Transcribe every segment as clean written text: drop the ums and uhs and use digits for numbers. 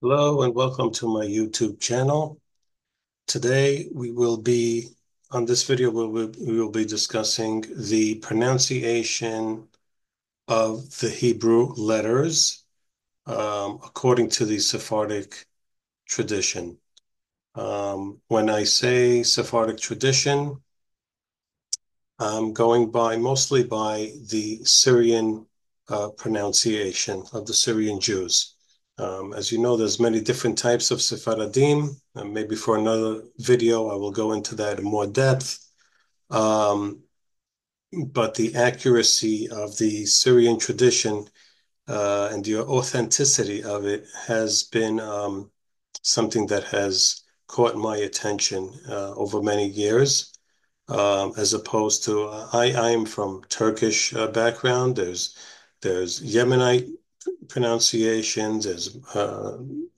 Hello and welcome to my YouTube channel. Today on this video, we will be discussing the pronunciation of the Hebrew letters according to the Sephardic tradition. When I say Sephardic tradition, I'm going mostly by the Syrian pronunciation of the Syrian Jews. As you know, there's many different types of Sephardim, and maybe for another video I will go into that in more depth. Um, but the accuracy of the Syrian tradition and the authenticity of it has been something that has caught my attention over many years. As opposed to I am from Turkish background. There's Yemenite pronunciations, there's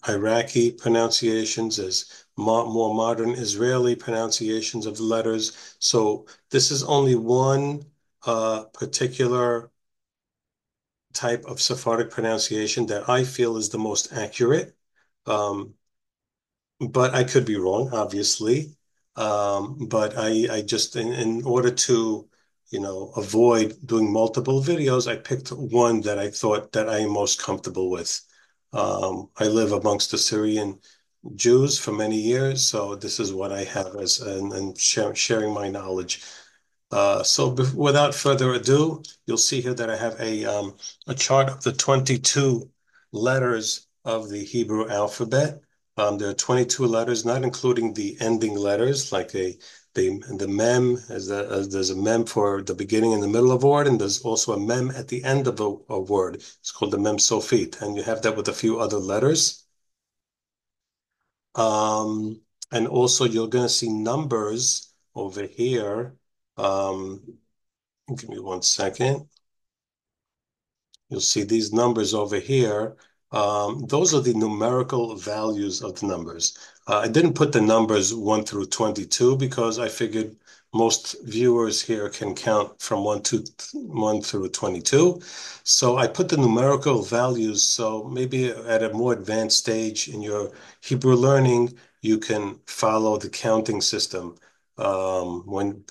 Iraqi pronunciations, there's more modern Israeli pronunciations of the letters. So this is only one particular type of Sephardic pronunciation that I feel is the most accurate. Um, but I could be wrong, obviously. But I just, in order to, avoid doing multiple videos, I picked one that I thought that I am most comfortable with. I live amongst the Syrian Jews for many years, so this is what I have and sharing my knowledge. Without further ado, you'll see here that I have a chart of the 22 letters of the Hebrew alphabet. There are 22 letters, not including the ending letters, like the mem, there's a mem for the beginning and the middle of a word, and there's also a mem at the end of a word. It's called the mem sofit, and you have that with a few other letters. Um, and also you're going to see numbers over here. Um, Give me one second. You'll see these numbers over here. Those are the numerical values of the numbers. I didn't put the numbers 1 through 22 because I figured most viewers here can count from 1 through 22. So I put the numerical values. So maybe at a more advanced stage in your Hebrew learning, you can follow the counting system. When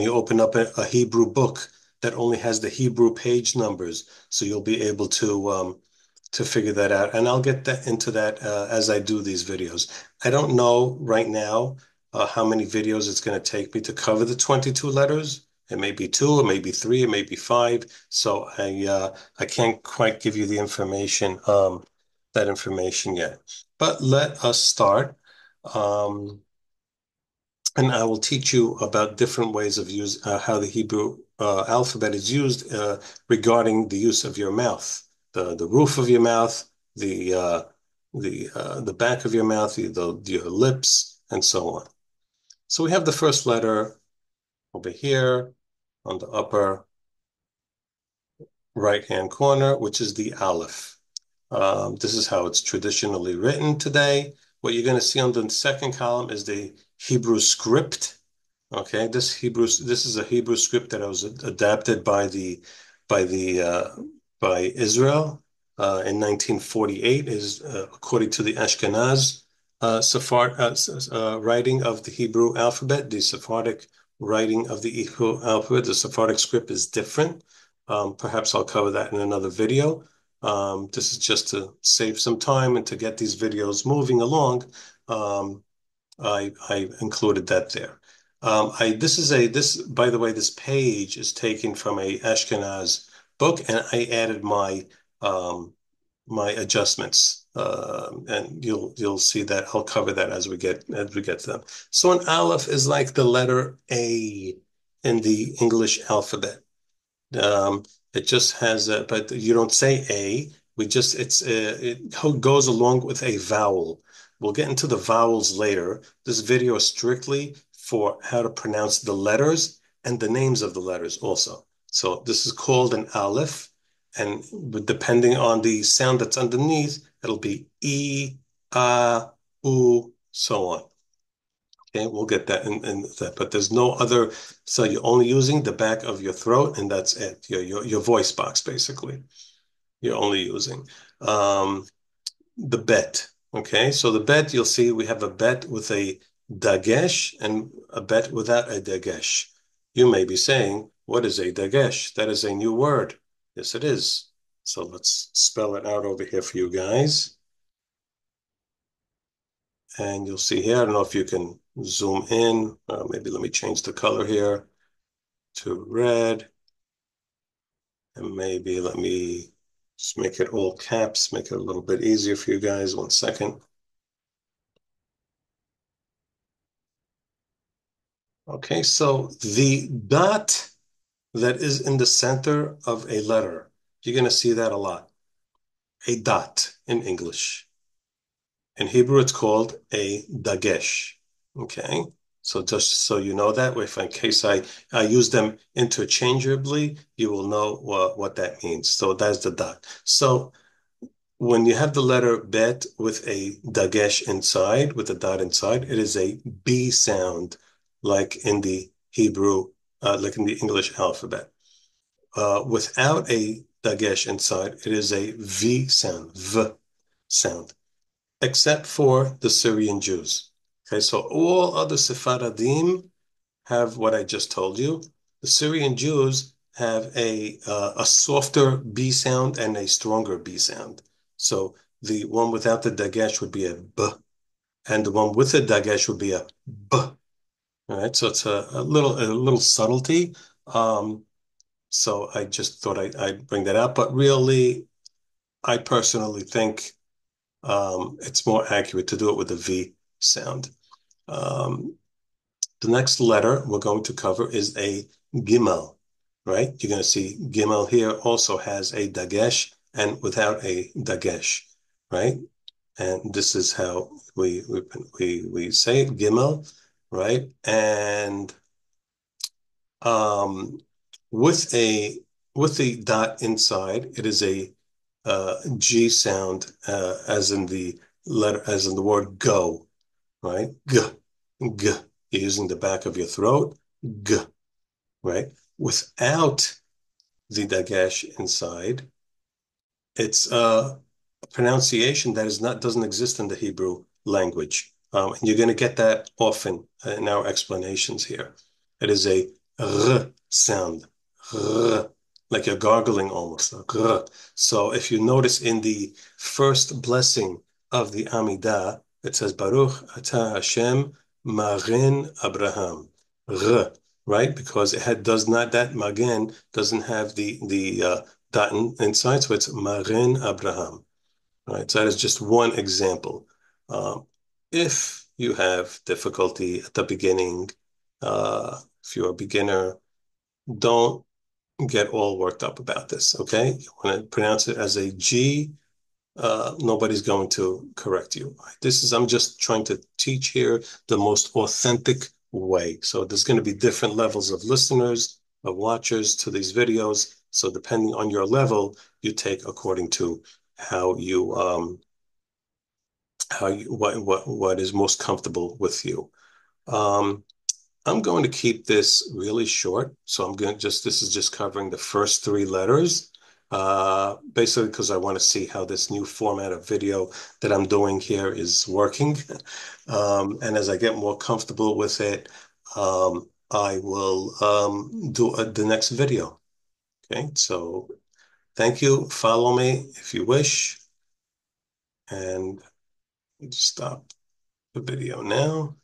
you open up a Hebrew book that only has the Hebrew page numbers, so you'll be able to figure that out. And I'll get into that as I do these videos. I don't know right now how many videos it's going to take me to cover the 22 letters. It may be two, it may be three, it may be five. So I can't quite give you the that information yet. But let us start. Um, and I will teach you about different ways of how the Hebrew alphabet is used regarding the use of your mouth, the roof of your mouth, the back of your mouth, your lips, and so on. So we have the first letter over here on the upper right-hand corner, which is the Aleph. This is how it's traditionally written today. What you're going to see on the second column is the Hebrew script. Okay, this is a Hebrew script that was adapted by the by Israel in 1948. Is according to the Ashkenaz writing of the Hebrew alphabet, the Sephardic writing of the Hebrew alphabet. The Sephardic script is different. Perhaps I'll cover that in another video. This is just to save some time and to get these videos moving along. Um, I included that there. By the way, this page is taken from a Ashkenaz book, and I added my adjustments, and you'll see that I'll cover that as we get to them. So an Aleph is like the letter A in the English alphabet. Um, it just has a, but you don't say a. It goes along with a vowel. We'll get into the vowels later. This video is strictly for how to pronounce the letters and the names of the letters also. So this is called an aleph, and depending on the sound that's underneath, it'll be e, a, u, so on. Okay, we'll get that in that, but there's no other. So you're only using the back of your throat, and that's it. Your voice box, basically. You're only using um, the bet. Okay, so the bet, you'll see we have a bet with a dagesh and a bet without a dagesh. You may be saying, what is a dagesh? That is a new word. Yes, it is. So let's spell it out over here for you guys. And you'll see here, I don't know if you can zoom in. Maybe let me change the color here to red. And maybe let me just make it all caps, make it a little bit easier for you guys. 1 second. Okay, so the dot that is in the center of a letter, you're going to see that a lot. A dot in English. In Hebrew, it's called a dagesh. Okay, so just so you know that, if in case I use them interchangeably, you will know what that means. So that's the dot. So when you have the letter bet with a dagesh inside, with a dot inside, it is a B sound, like in the Hebrew, like in the English alphabet. Without a dagesh inside, it is a V sound, V sound, except for the Syrian Jews. Okay, so all other Sephardim have what I just told you. The Syrian Jews have a softer B sound and a stronger B sound. So the one without the dagesh would be a B, and the one with the dagesh would be a B. All right, so it's a little subtlety. So I just thought I'd bring that out, but really, I personally think it's more accurate to do it with a V sound. Um, The next letter we're going to cover is a Gimmel, right? You're going to see Gimmel here also has a dagesh and without a dagesh, right? And this is how we say it, Gimmel, right? And um, with a with the dot inside, it is a G sound, as in the letter, as in the word go, right? G, g. You're using the back of your throat, g, right? Without the dagesh inside, it's a pronunciation that is not doesn't exist in the Hebrew language, and you're going to get that often in our explanations here. It is a r sound, r, like you're gargling almost. R. So if you notice in the first blessing of the Amidah, it says Baruch Atah Hashem Magen Abraham, r, right? Because does not, that Magen doesn't have the dot inside, so it's Magen Abraham. Right, so that is just one example. If you have difficulty at the beginning, if you're a beginner, don't get all worked up about this, okay? You want to pronounce it as a G, nobody's going to correct you. I'm just trying to teach here the most authentic way. So there's going to be different levels of listeners, of watchers to these videos. So depending on your level, you take according to how you what is most comfortable with you. Um, I'm going to keep this really short, so I'm going to this is just covering the first three letters, basically because I want to see how this new format of video that I'm doing here is working. And as I get more comfortable with it, I will do the next video. Okay, so thank you. Follow me if you wish, and stop the video now.